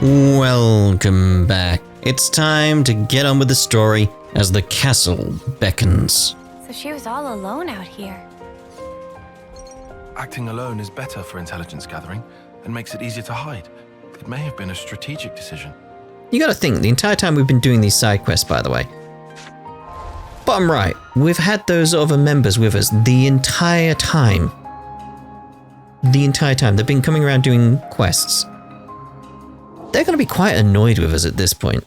Welcome back. It's time to get on with the story as the castle beckons. So she was all alone out here. Acting alone is better for intelligence gathering and makes it easier to hide. It may have been a strategic decision. You gotta think, the entire time we've been doing these side quests, by the way. Bottom right, we've had those other members with us the entire time. The entire time. They've been coming around doing quests. They're gonna be quite annoyed with us at this point.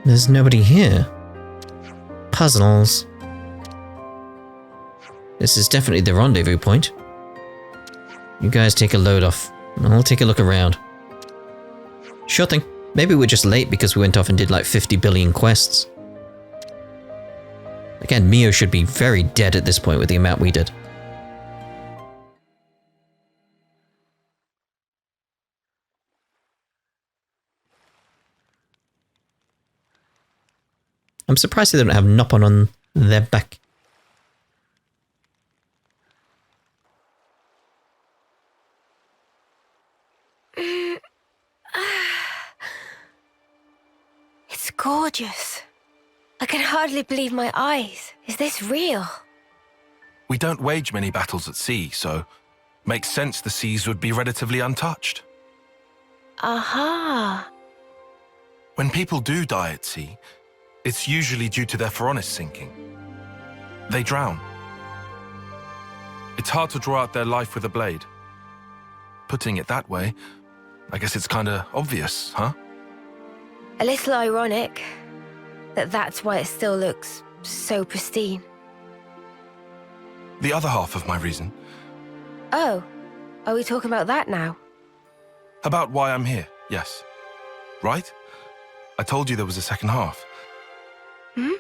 There's nobody here. Puzzles. This is definitely the rendezvous point. You guys take a load off. I'll take a look around. Sure thing. Maybe we're just late because we went off and did like 50 billion quests. Again, Mio should be very dead at this point with the amount we did. I'm surprised they don't have Noppon on their back. It's gorgeous. I can hardly believe my eyes. Is this real? We don't wage many battles at sea, so makes sense the seas would be relatively untouched. Aha. When people do die at sea, it's usually due to their ferocious sinking. They drown. It's hard to draw out their life with a blade. Putting it that way, I guess it's kinda obvious, huh? A little ironic that that's why it still looks so pristine. The other half of my reason. Oh, are we talking about that now? About why I'm here, yes. Right? I told you there was a second half. Hmm?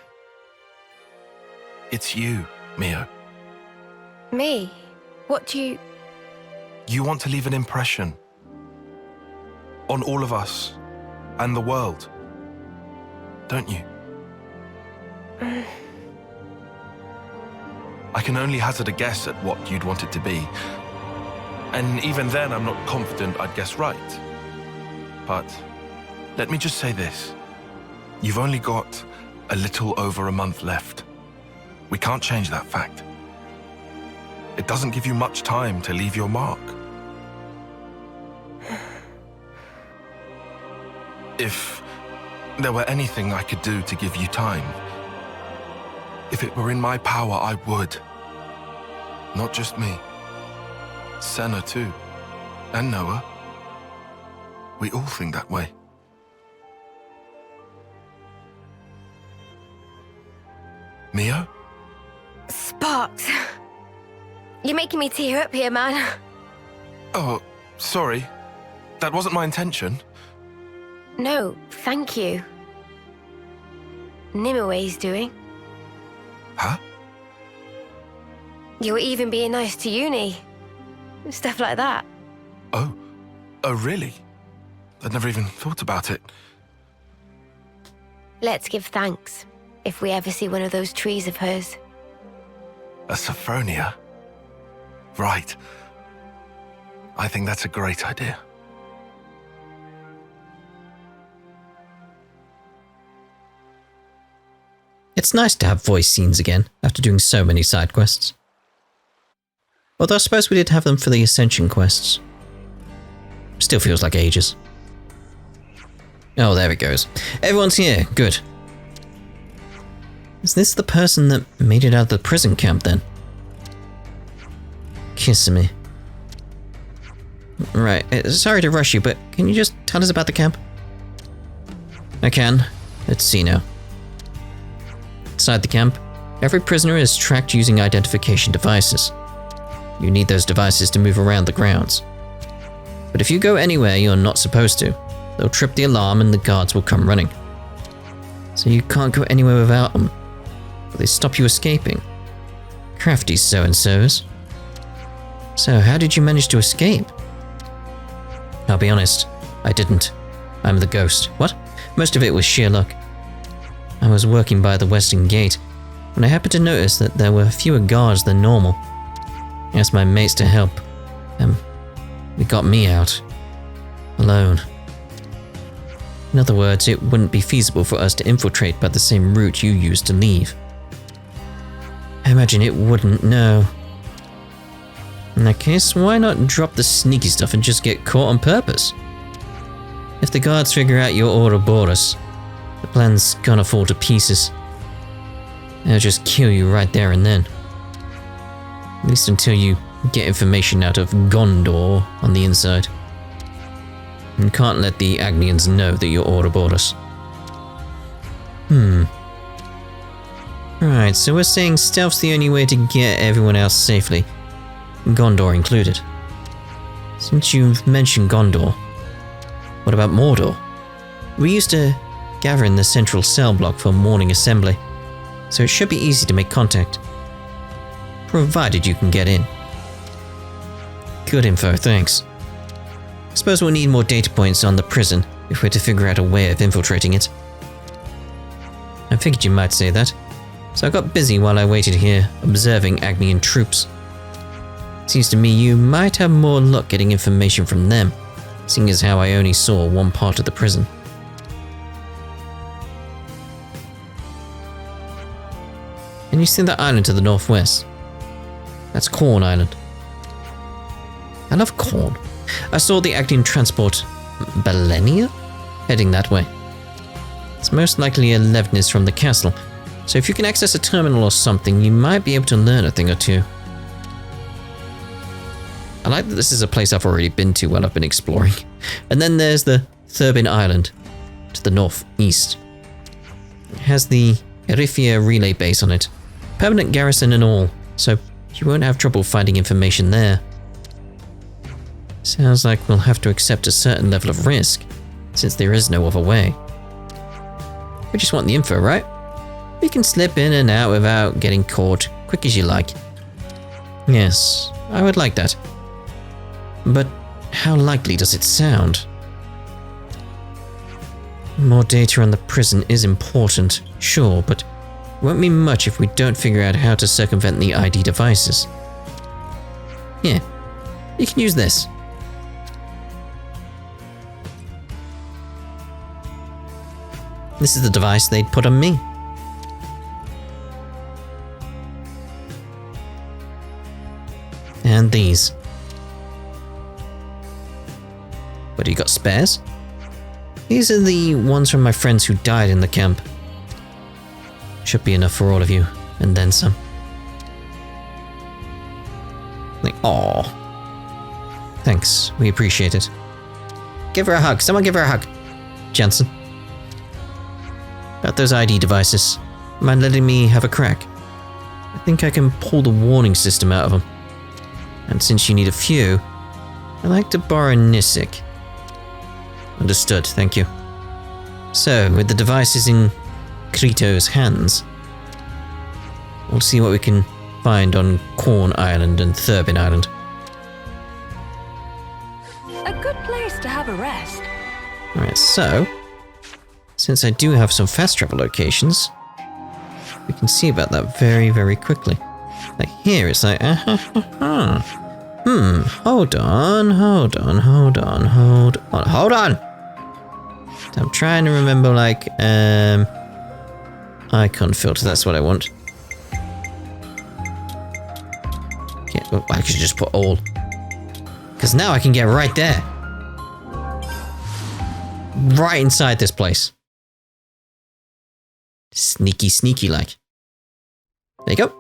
It's you, Mio. Me? What do you... You want to leave an impression on all of us and the world, don't you? I can only hazard a guess at what you'd want it to be. And even then, I'm not confident I'd guess right. But let me just say this. You've only got a little over a month left. We can't change that fact. It doesn't give you much time to leave your mark. If there were anything I could do to give you time, if it were in my power, I would. Not just me. Sena too. And Noah. We all think that way. Mio? Sparks. You're making me tear up here, man. Oh, sorry. That wasn't my intention. No, thank you. Nimue's doing. Huh? You were even being nice to Uni. Stuff like that. Oh. Oh, really? I'd never even thought about it. Let's give thanks if we ever see one of those trees of hers. A Sophronia? Right. I think that's a great idea. It's nice to have voice scenes again, after doing so many side quests. Although I suppose we did have them for the Ascension quests. Still feels like ages. Oh, there it goes. Everyone's here, good. Is this the person that made it out of the prison camp then? Kiss me. Right, sorry to rush you, but can you just tell us about the camp? I can. Let's see now. Inside the camp, every prisoner is tracked using identification devices. You need those devices to move around the grounds. But if you go anywhere you're not supposed to, they'll trip the alarm and the guards will come running. So you can't go anywhere without them. Will they stop you escaping? Crafty so-and-sos. So how did you manage to escape? I'll be honest, I didn't. I'm the ghost. What? Most of it was sheer luck. I was working by the western gate when I happened to notice that there were fewer guards than normal. I asked my mates to help. They got me out. Alone. In other words, it wouldn't be feasible for us to infiltrate by the same route you used to leave. I imagine it wouldn't, no. In that case, why not drop the sneaky stuff and just get caught on purpose? If the guards figure out you're Ouroboros, the plan's gonna fall to pieces. They'll just kill you right there and then. At least until you get information out of Gondor on the inside. You can't let the Agnians know that you're Ouroboros. Right, so we're saying stealth's the only way to get everyone else safely, Gondor included. Since you've mentioned Gondor, what about Mordor? We used to gather in the central cell block for morning assembly, so it should be easy to make contact. Provided you can get in. Good info, thanks. Suppose we'll need more data points on the prison if we're to figure out a way of infiltrating it. I figured you might say that, so I got busy while I waited here, observing Agnian troops. Seems to me you might have more luck getting information from them, seeing as how I only saw one part of the prison. And you see that island to the northwest? That's Corn Island. I love corn. I saw the Agnian transport Belenia heading that way. It's most likely a Levnis from the castle, so if you can access a terminal or something, you might be able to learn a thing or two. I like that this is a place I've already been to while I've been exploring. And then there's the Thurbin Island to the northeast. It has the Erifia relay base on it, permanent garrison and all, so you won't have trouble finding information there. Sounds like we'll have to accept a certain level of risk, since there is no other way. We just want the info, right? We can slip in and out without getting caught, quick as you like. Yes, I would like that. But how likely does it sound? More data on the prison is important, sure, but it won't mean much if we don't figure out how to circumvent the ID devices. Yeah, you can use this. This is the device they'd put on me. And these. What, you got spares? These are the ones from my friends who died in the camp. Should be enough for all of you, and then some. Like, aww. Thanks, we appreciate it. Give her a hug, someone give her a hug. Jansen. About those ID devices, mind letting me have a crack? I think I can pull the warning system out of them. And since you need a few, I'd like to borrow Nisik. Understood, thank you. So, with the devices in Krito's hands, we'll see what we can find on Corn Island and Thurbin Island. A good place to have a rest. Alright, so, since I do have some fast travel locations, we can see about that very, very quickly. Like here, it's like, hold on. I'm trying to remember, like, icon filter, that's what I want. Yeah, oh, I should just put all. Because now I can get right there. Right inside this place. Sneaky like. There you go.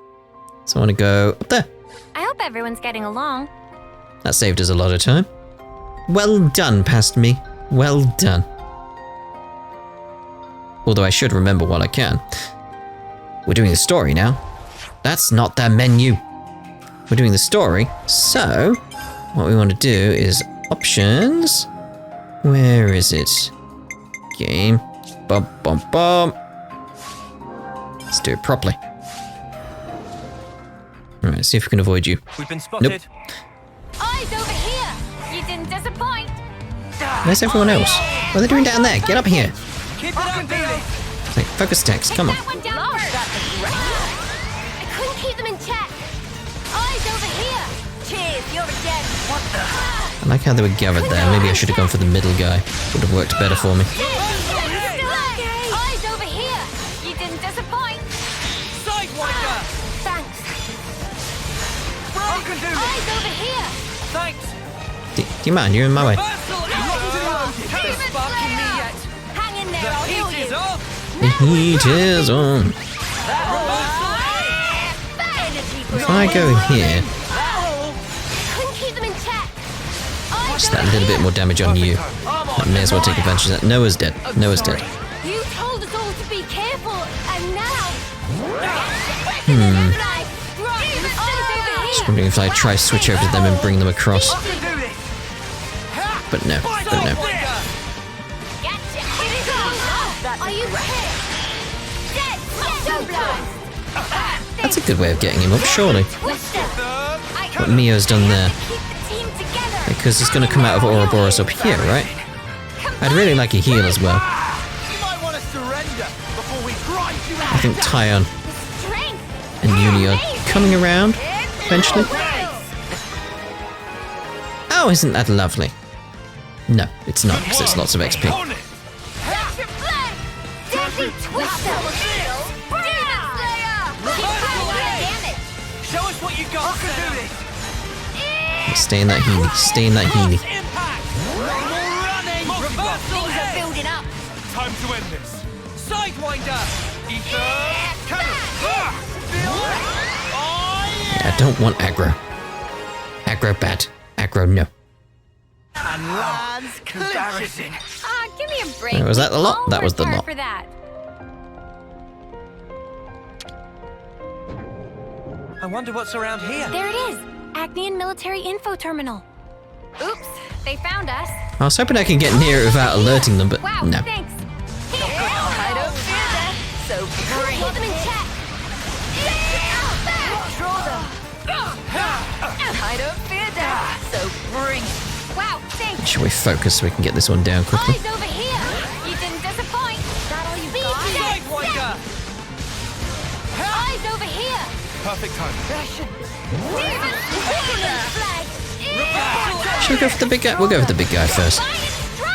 So I want to go up there. I hope everyone's getting along. That saved us a lot of time. Well done, past me. Well done. Although I should remember while I can. We're doing the story now. That's not the menu. We're doing the story, so what we want to do is options. Where is it? Game. Bum. Let's do it properly. Alright, see if we can avoid you. We've been spotted. Nope. Eyes over here! You didn't disappoint! Where's everyone else? What are they doing down there? Get up here. Keep it up, Theo. Like, focus text, come on. That one down first. I couldn't keep them in check. Eyes over here. Cheers, you're again. What the? I like how they were gathered there. Maybe I should have gone for the middle guy. Would have worked better for me. Eyes over here. You didn't disappoint. Sidewinder. Thanks. I can do this. Eyes over here. Thanks. Do you mind? You're in my way. Reversal. Have a spark in me yet. Hang in there, The I'll heal heat is you. on. The heat is on. If I go here, Couldn't keep them in check. just that little bit more damage on you. I may as well take advantage of that. Noah's dead. Noah's dead. You told us all to be careful, and now. Just wondering if I try to switch over to them and bring them across. I can do this. But no, but no. Are you ready? Dead. So blind. That's a good way of getting him up, surely. What Mio's done there. Keep the team together. Because he's going to come out of Ouroboros up here, right? I'd really like a heal as well. You might want to surrender before we grind you I think Tyon Strength. and Uni are coming around eventually. Oh, isn't that lovely? No, it's not, because it's lots of XP. Deadly Twister. Show us what you got. I can do this. Stay in that Healy. Stay in that Healy. Impact. No more running. Reversal Things are head. building up. Time to end this. Sidewinder. Ether cannon. I don't want aggro. Aggro bad. Aggro no. And lands embarrassing. Ah, give me a break. Was that the lot? All That was the worked lot. hard for that. I wonder what's around here. There it is. Acnean Military Info Terminal. Oops, they found us. I was hoping I could get near it without alerting them, but Wow, no. thanks. I don't fear them. So bring. Keep them in check. Draw them. I don't fear them. So bring. Wow, thanks. Shall we focus so we can get this one down quickly? Eyes over here. You didn't disappoint. That all you got? Sidewinder. Eyes over here. Perfect time. Should we go for the big guy? We'll go for the big guy first.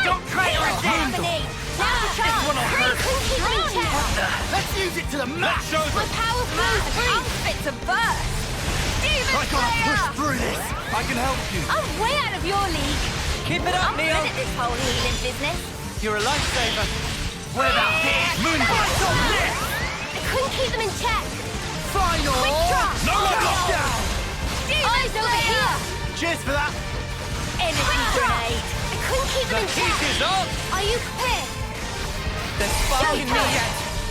Don't try to resist. This one will hurt. Let's use it to the max. Show them. Power flows unfit to burst. I gotta push through this. I can help you. I'm way out of your league. Keep it up, I'm good Neil. at this whole healing business. You're a lifesaver. What about this? Moonlight. I couldn't keep them in check. Final. No one locked down. Eyes over here. Cheers for that. Energy grenade. I couldn't keep The them in heat check. is on. Are you clear? They're sparking me yet.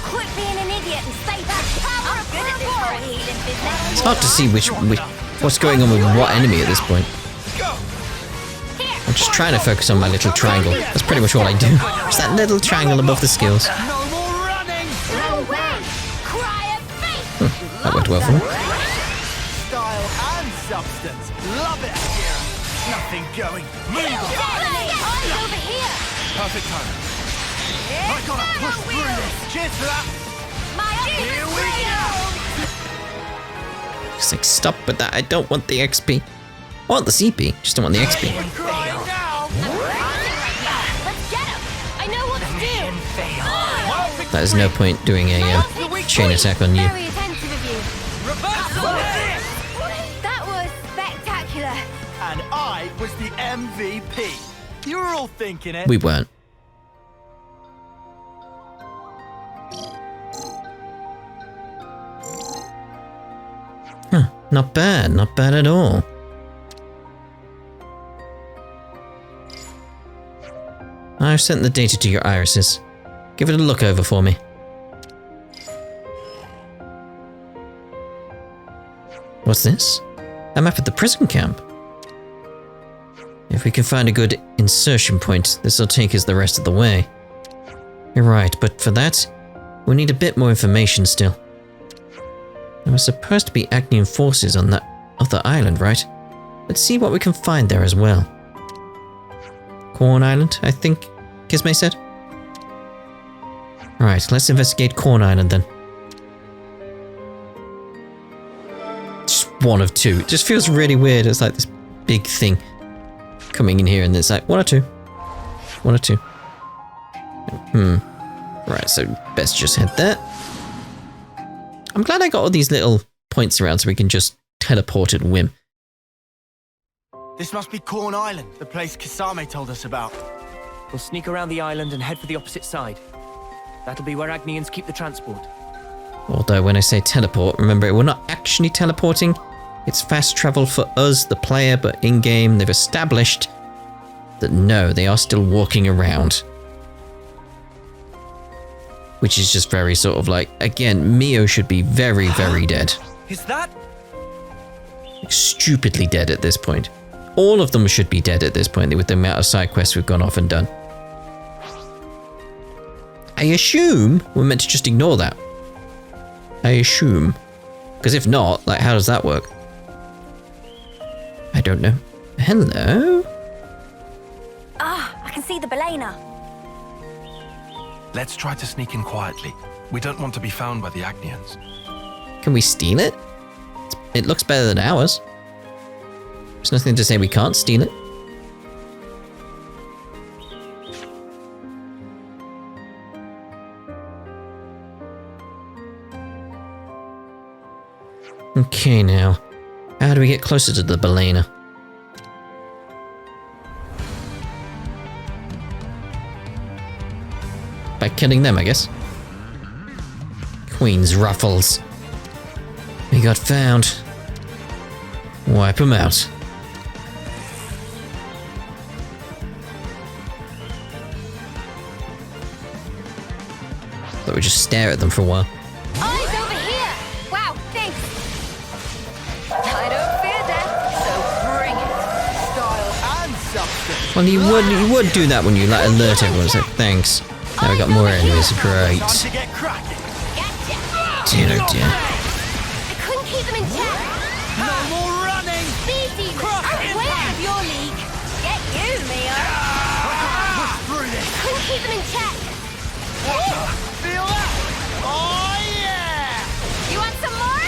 Quit being an idiot and stay back. I'm good at this whole healing business. It's hard to see what's going on with what enemy at this point. Go. I'm just trying to focus on my little triangle. That's pretty much all I do. Just that little triangle above the skills. No more running. No way. Cry of faith. That worked well for me. Style and substance. Love it, Akira. Nothing going. Eyes over here. Perfect time. I gotta push through this. Cheers for that. Here we go. Just like, stop with that. I don't want the XP. I want the CP, just don't want the XP. We're crying now. Let's get him. I know what to do. There's no point doing a chain attack on you. Very attentive of you. Reversal head. That was spectacular. And I was the MVP. You were all thinking it. We weren't. Huh, not bad, not bad at all. I've sent the data to your irises. Give it a look over for me. What's this? A map of the prison camp. If we can find a good insertion point, this will take us the rest of the way. You're right, but for that, we need a bit more information still. There were supposed to be Acnean forces on that other island, right? Let's see what we can find there as well. Corn Island, I think. Kisme said? Alright, let's investigate Corn Island then. Just one of two. It just feels really weird. It's like this big thing coming in here and there's like one or two. One or two. Right, so best just head there. I'm glad I got all these little points around so we can just teleport at whim. This must be Corn Island, the place Kisame told us about. We'll sneak around the island and head for the opposite side. That'll be where Agnians keep the transport. Although when I say teleport, remember we're not actually teleporting. It's fast travel for us, the player, but in-game they've established that no, they are still walking around. Which is just very sort of like, again, Mio should be very, very dead. Is that? Like, stupidly dead at this point. All of them should be dead at this point with the amount of side quests we've gone off and done. I assume we're meant to just ignore that. I assume. Because if not, like, how does that work? I don't know. Hello? Ah, I can see the Belena. Let's try to sneak in quietly. We don't want to be found by the Agnians. Can we steal it? It looks better than ours. There's nothing to say we can't steal it. Okay, now. How do we get closer to the Belena? By killing them, I guess. Queen's ruffles. We got found. Wipe them out. Thought we'd just stare at them for a while. Eyes over here! Wow, thanks! I don't fear death, so bring it. Style and substance. Well, you would do that when you like alert everyone. Say thanks. Now we got more enemies. Great. Time to get cracking. Gotcha! Dear, oh dear. I couldn't keep them in check! No more running. Speed demon! I'm way out of your league! Get you, Mio! Push through this. Couldn't keep them in check! Feel that? Oh yeah! You want some more?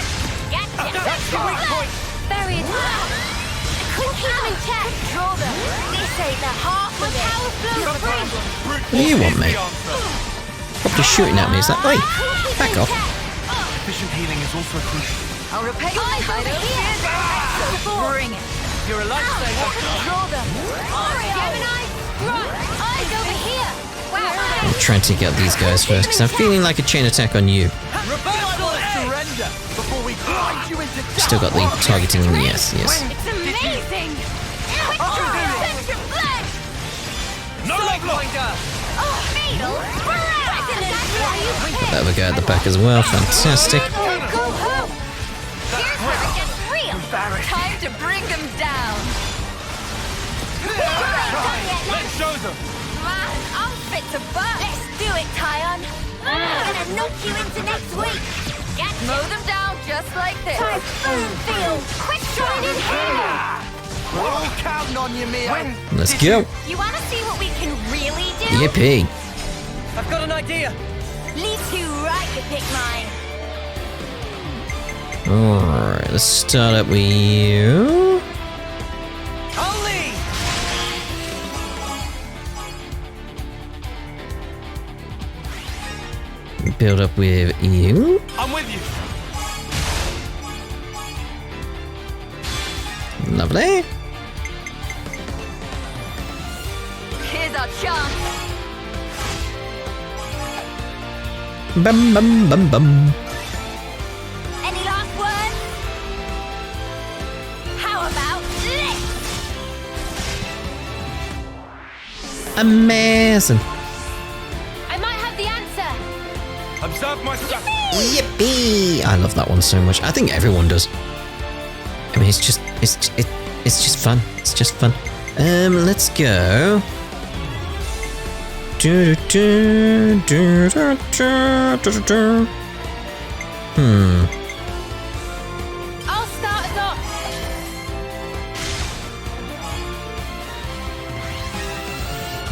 Gotcha! That's the weak point. Very I couldn't keep them in check! Control them! This ain't the half of it! Power flow free! What do you want, mate? Probably shooting at me. It's like, wait, back off. Efficient healing is also crucial. I'll repay you, I don't fear death! So bring it! You're a lifesaver. Control them! Gemini, run! Eyes over here! Wow! I'm trying to get these guys first because I'm feeling like a chain attack on you. Reversal and surrender before we grind you into dust. Still got the targeting. Yes, yes. It's amazing! Quick try! Central blood! No leg longer. Oh, fatal! Got the other guy at the back as well. Fantastic. Go home! Here's where it gets real! Time to bring them down! Let's show them. Man, I'm fit to burn! Let's do it, Tyon! I'm gonna knock you into next week! Mow them down just like this! Typhoon field! Quick shine in here! We're all counting on you, Mio. Let's go. You wanna see what we can really do? Yippee. I've got an idea. Lead to right, you pick mine! Alright, let's start up with you. I'll lead. Build up with you. I'm with you. Lovely. Here's our chance! Bum bum bum bum. Any last words? How about this? Amazing. I might have the answer! Observe my step. Yippee! I love that one so much. I think everyone does. I mean, it's just fun. It's just fun. Let's go. I'll start us off!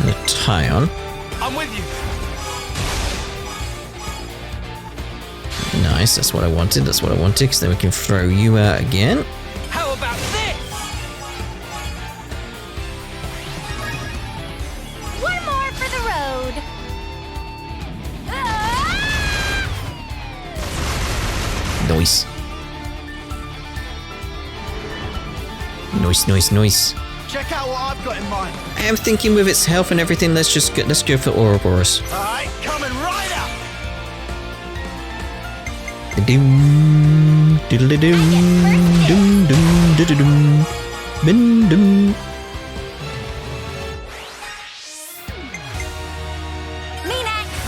The Tyon. Nice, that's what I wanted, because then we can throw you out again. How about this? One more for the road. Nice. Nice. Check out what I've got in mind. I am thinking with its health and everything, let's go for Ouroboros. Alright, coming right up. Doom, diddle-a-doom, doom, doom, diddle-doom, bin, doom. Me next.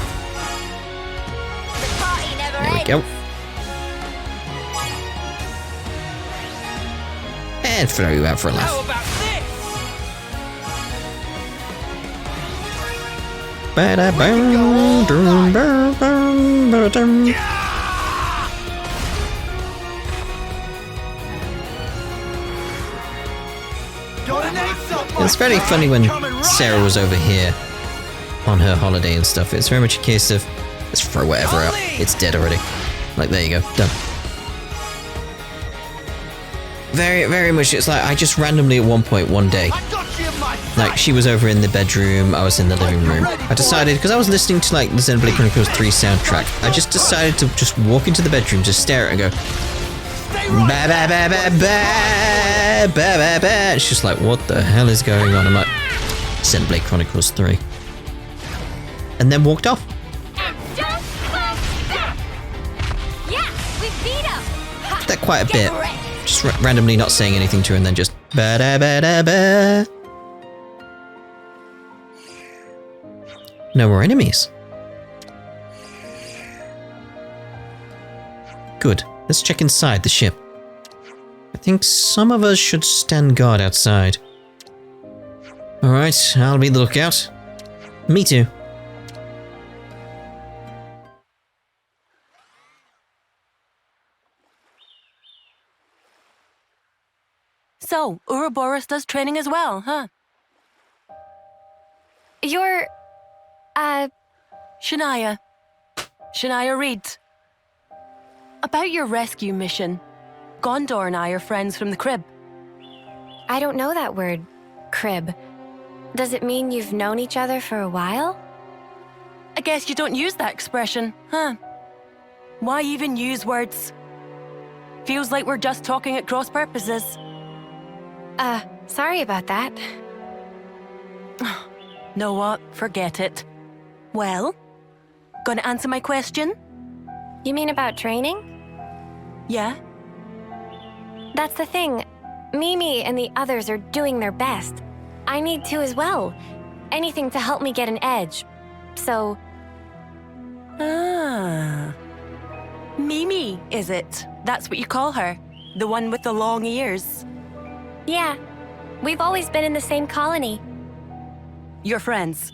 The party never There we ends. go. And throw you out for a How laugh. about this? Ba-da-bum, dum, ba-bum, ba-dum. Got an ace up, my It's very friend. funny when Coming right Sarah up. was over here on her holiday and stuff. It's very much a case of let's throw whatever out. It's dead already. Like, there you go, done. Very, very much. It's like I just randomly at one point one day, I got you in my like sight. she was over in the bedroom, I was in the living room. I decided, because I was listening to like the Xenoblade Chronicles 3 soundtrack, I just decided to just walk into the bedroom, just stare at it and go, Stay ba right ba ba ba ba ba ba ba. It's just like, what the hell is going on? I'm like, Xenoblade Chronicles 3. And then walked off. And don't fall back. Yeah, we beat him. Ha, That quite a get bit. ready. Just randomly not saying anything to her and then just ba da ba da ba. No more enemies. Good. Let's check inside the ship. I think some of us should stand guard outside. Alright, I'll be the lookout. Me too. So, Ouroboros does training as well, huh? You're, Shania. Shania Reed. About your rescue mission. Gondor and I are friends from the crib. I don't know that word, crib. Does it mean you've known each other for a while? I guess you don't use that expression, huh? Why even use words? Feels like we're just talking at cross purposes. Sorry about that. Know what? Forget it. Well, gonna answer my question? You mean about training? Yeah? That's the thing. Mimi and the others are doing their best. I need to as well. Anything to help me get an edge. So, Ah. Mimi, is it? That's what you call her? The one with the long ears? yeah. We've always been in the same colony. You're friends?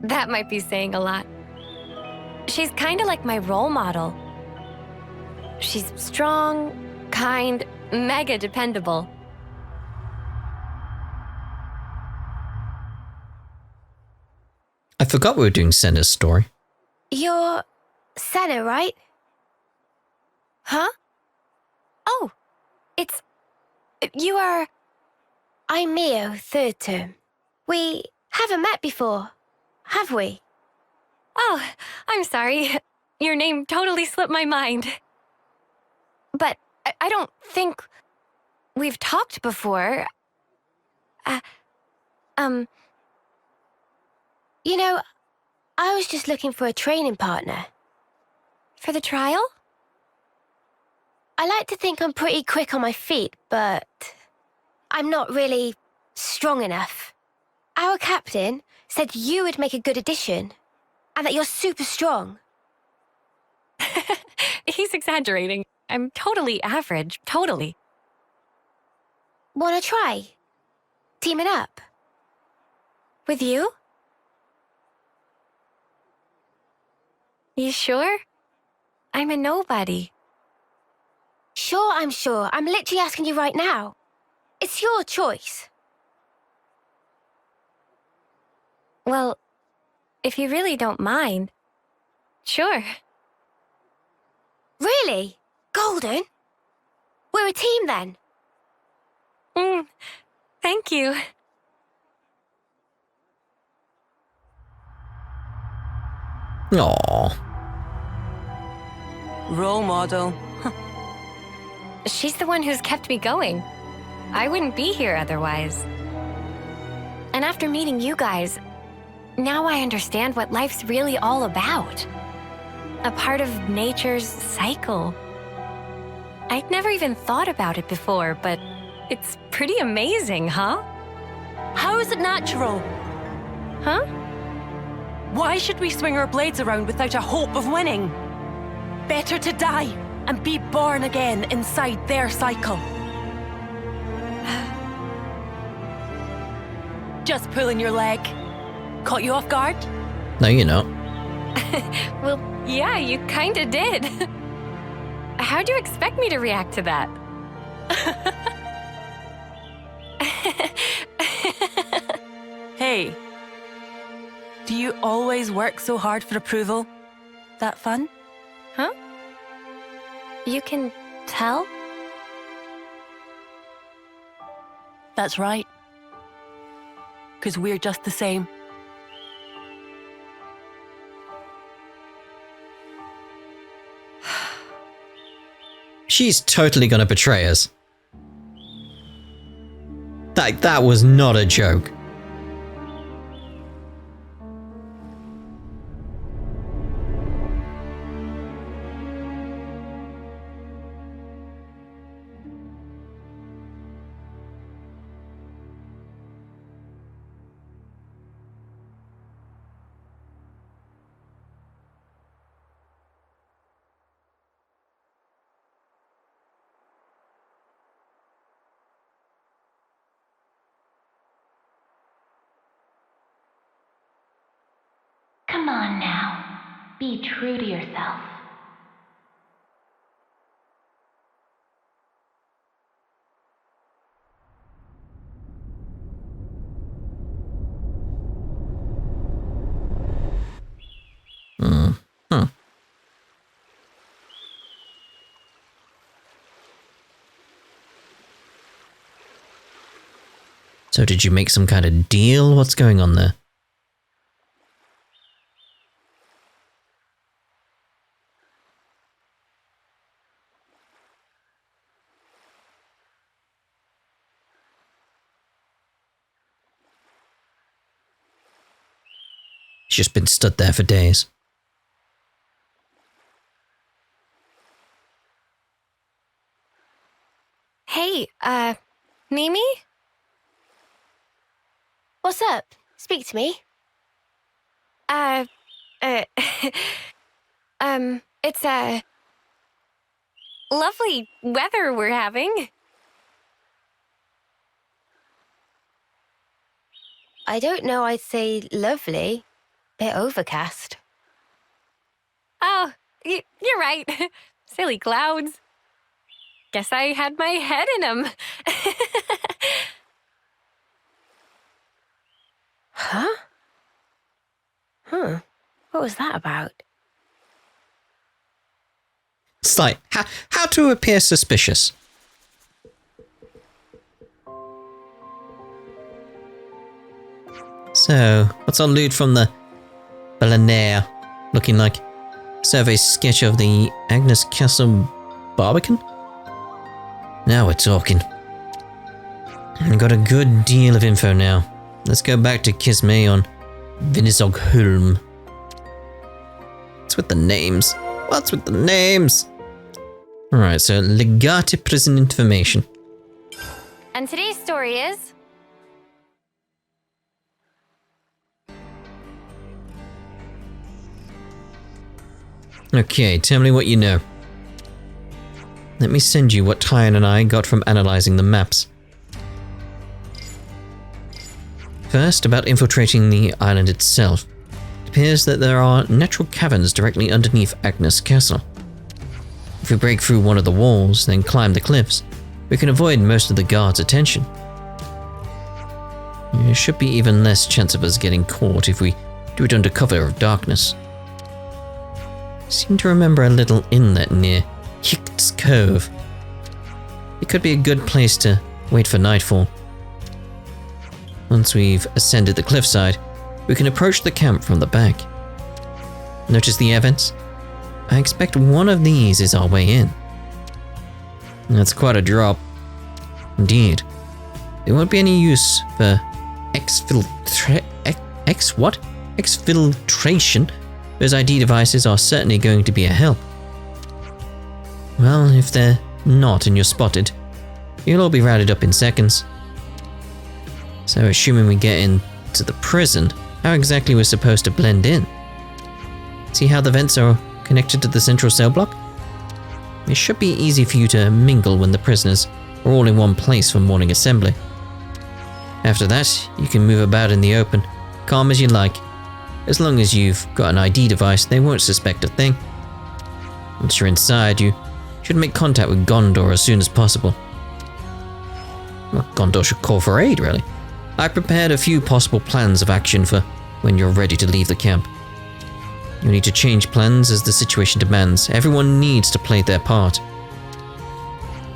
That might be saying a lot. She's kind of like my role model. She's strong, kind, mega dependable. I forgot we were doing Sena's story. You're Sena, right? Huh? Oh, it's... You are... I'm Mio, third term. We haven't met before, have we? Oh, I'm sorry. Your name totally slipped my mind. But I don't think we've talked before. You know, I was just looking for a training partner. For the trial? I like to think I'm pretty quick on my feet, but I'm not really strong enough. Our captain said you would make a good addition, and that you're super strong. He's exaggerating. I'm totally average, totally. Wanna try? Teaming up? With you? You sure? I'm a nobody. Sure, I'm sure. I'm literally asking you right now. It's your choice. Well, if you really don't mind, sure. Really? Golden? We're a team then. Thank you. Aww. Role model. She's the one who's kept me going. I wouldn't be here otherwise. And after meeting you guys, now I understand what life's really all about. A part of nature's cycle. I'd never even thought about it before, but it's pretty amazing, huh? How is it natural? Huh? Why should we swing our blades around without a hope of winning? Better to die and be born again inside their cycle. Just pulling your leg. Caught you off guard? No, you're not. Well, yeah, you kinda did. How'd you expect me to react to that? Hey, do you always work so hard for approval? That fun? Huh? You can tell? That's right. 'Cause we're just the same. She's totally gonna betray us. That was not a joke. Come on now. Be true to yourself. So did you make some kind of deal? What's going on there? She's just been stood there for days. Hey, Mimi? What's up? Speak to me. It's lovely weather we're having. I don't know, I'd say lovely. Bit overcast. Oh, you're right. Silly clouds. Guess I had my head in them. Huh? What was that about? It's like, how to appear suspicious. So, what's our loot from the Billionaire looking like? Survey sketch of the Agnes Castle Beckons? Now we're talking. I've got a good deal of info now. Let's go back to Kisme on Vinisogholm. What's with the names? What's with the names? Alright, so Legate prison information. And today's story is... Okay, tell me what you know. Let me send you what Tyan and I got from analyzing the maps. First, about infiltrating the island itself. It appears that there are natural caverns directly underneath Agnes Castle. If we break through one of the walls, then climb the cliffs, we can avoid most of the guards' attention. There should be even less chance of us getting caught if we do it under cover of darkness. seem to remember a little inlet near Hick's Cove. It could be a good place to wait for nightfall. Once we've ascended the cliffside, we can approach the camp from the back. Notice the events? I expect one of these is our way in. That's quite a drop. Indeed. There won't be any use for exfiltration. Those ID devices are certainly going to be a help. Well, if they're not and you're spotted, you'll all be routed up in seconds. So assuming we get into the prison, how exactly we're supposed to blend in? See how the vents are connected to the central cell block? It should be easy for you to mingle when the prisoners are all in one place for morning assembly. After that, you can move about in the open, calm as you like. As long as you've got an ID device, they won't suspect a thing. Once you're inside, you should make contact with Gondor as soon as possible. Well, Gondor should call for aid, really. I prepared a few possible plans of action for when you're ready to leave the camp. You'll need to change plans as the situation demands. Everyone needs to play their part.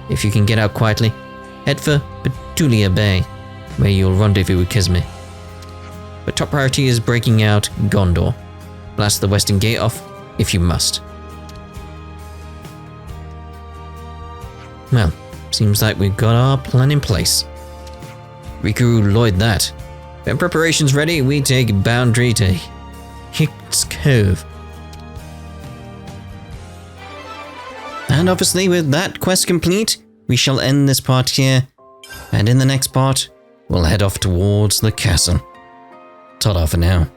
If you can get out quietly, head for Petulia Bay, where you'll rendezvous with Kismet. But top priority is breaking out Gondor. Blast the western gate off, if you must. Well, seems like we've got our plan in place. Riku Lloyd that. When preparation's ready, we take Boundary to Hick's Cove. And obviously with that quest complete, we shall end this part here. And in the next part, we'll head off towards the castle. Ta-da for now.